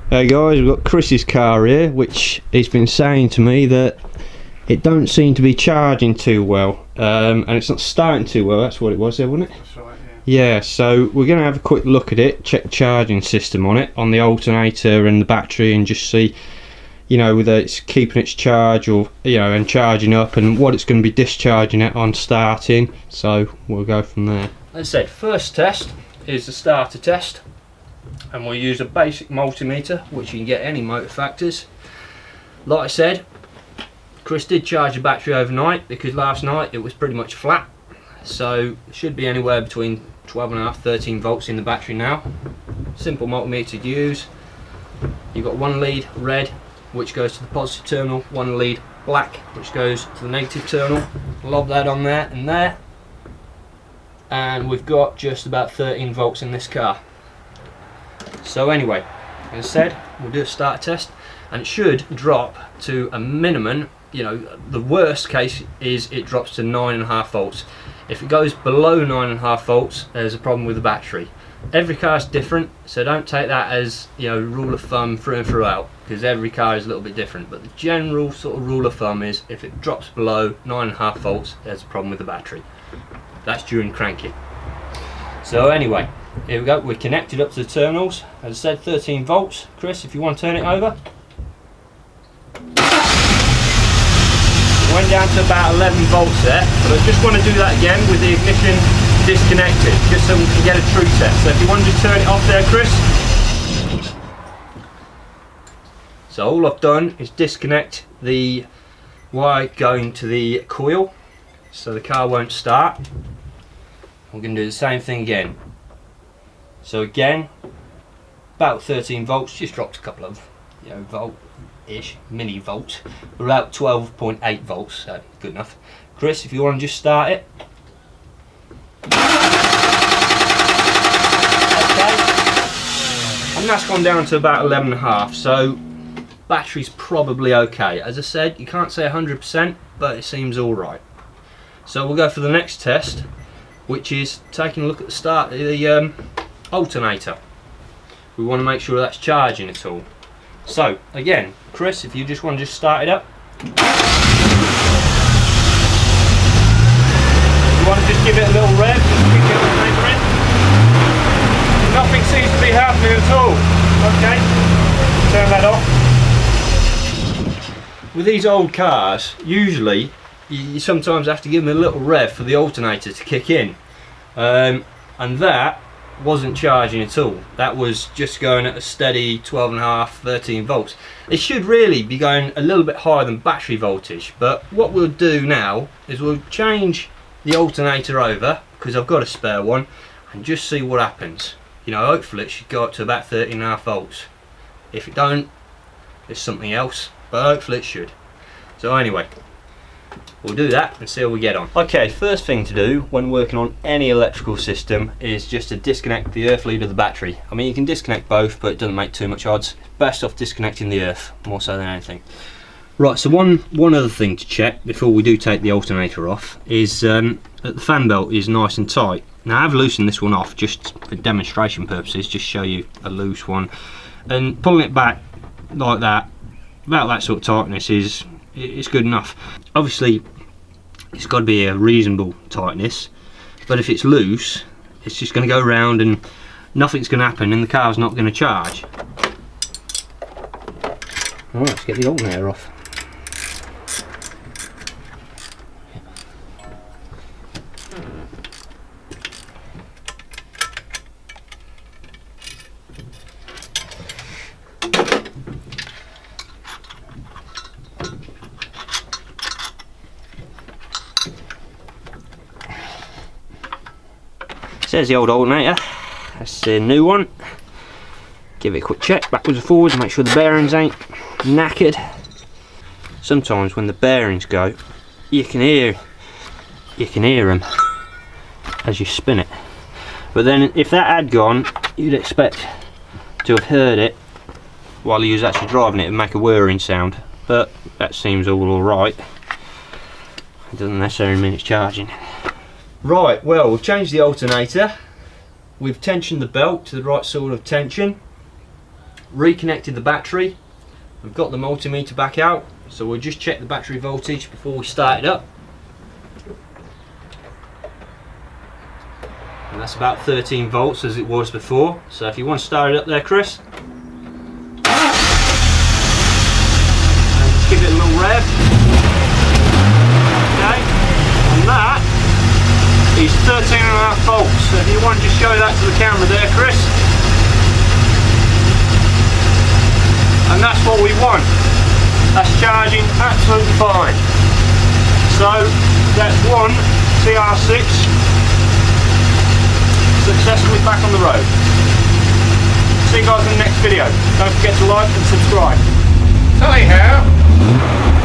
Hey guys, we've got Chris's car here, which he's been saying to me that it don't seem to be charging too well, and it's not starting too well. That's what it was there, wasn't it? That's right, yeah. Yeah, so we're going to have a quick look at it, check the charging system on it, on the alternator and the battery, and just see, you know, whether it's keeping its charge or, you know, and charging up, and what it's going to be discharging it on starting. So we'll go from there. As I said, first test is the starter test, and we'll use a basic multimeter, which you can get any motor factors. Like I said, Chris did charge the battery overnight because last night it was pretty much flat, so it should be anywhere between 12.5 13 volts in the battery now. Simple multimeter to use. You've got one lead red which goes to the positive terminal, one lead black which goes to the negative terminal. Lob that on there and there, and we've got just about 13 volts in this car. So anyway, as I said, we'll do a start test, and it should drop to a minimum. You know, the worst case is it drops to 9.5 volts. If it goes below 9.5 volts, there's a problem with the battery. Every car is different, so don't take that as, you know, rule of thumb through and throughout, because every car is a little bit different. But the general sort of rule of thumb is if it drops below 9.5 volts, there's a problem with the battery. That's during cranking. So anyway, here we go, we're connected up to the terminals. As I said, 13 volts. Chris, if you want to turn it over. Went down to about 11 volts there, but I just want to do that again with the ignition disconnected, just so we can get a true test. So if you want to just turn it off there, Chris. So all I've done is disconnect the wire going to the coil, so the car won't start. We're going to do the same thing again. So again, about 13 volts, just dropped a couple of, you know, volt-ish, mini volts. We're about 12.8 volts, so good enough. Chris, if you want to just start it. Okay. And that's gone down to about 11.5, so battery's probably okay. As I said, you can't say 100%, but it seems alright. So we'll go for the next test, which is taking a look at the start of the alternator. We want to make sure that's charging at all. So again, Chris, if you just want to just start it up. You want to just give it a little rev, just kick the alternator in. Nothing seems to be happening at all. Okay, turn that off. With these old cars, usually you sometimes have to give them a little rev for the alternator to kick in, and that wasn't charging at all. That was just going at a steady 12.5 13 volts. It should really be going a little bit higher than battery voltage, but what we'll do now is we'll change the alternator over, because I've got a spare one, and just see what happens. You know, hopefully it should go up to about 13.5 volts. If it don't, it's something else, but hopefully it should. So anyway, we'll do that and see how we get on. Okay, first thing to do when working on any electrical system is just to disconnect the earth lead of the battery. I mean, you can disconnect both, but it doesn't make too much odds. Best off disconnecting the earth, more so than anything. Right, so one other thing to check before we do take the alternator off is that the fan belt is nice and tight. Now I've loosened this one off just for demonstration purposes, just show you a loose one. And pulling it back like that, about that sort of tightness it's good enough. Obviously it's got to be a reasonable tightness, but if it's loose, it's just going to go around and nothing's going to happen and the car's not going to charge. Alright, let's get the alternator off. There's the old alternator. That's the new one. Give it a quick check backwards and forwards, make sure the bearings ain't knackered. Sometimes when the bearings go, you can hear them as you spin it. But then if that had gone, you'd expect to have heard it while you was actually driving it and make a whirring sound. But that seems all alright. It doesn't necessarily mean it's charging. Right, well, we've changed the alternator. We've tensioned the belt to the right sort of tension. reconnected the battery. We've got the multimeter back out, so we'll just check the battery voltage before we start it up. And that's about 13 volts as it was before. So if you want to start it up there, Chris, and just give it a little rev. Okay, and that is 13.5 volts. So if you want to just show that to the camera there, Chris. And that's what we want. That's charging absolutely fine. So that's one TR6 successfully back on the road. See you guys in the next video. Don't forget to like and subscribe. Tally ho!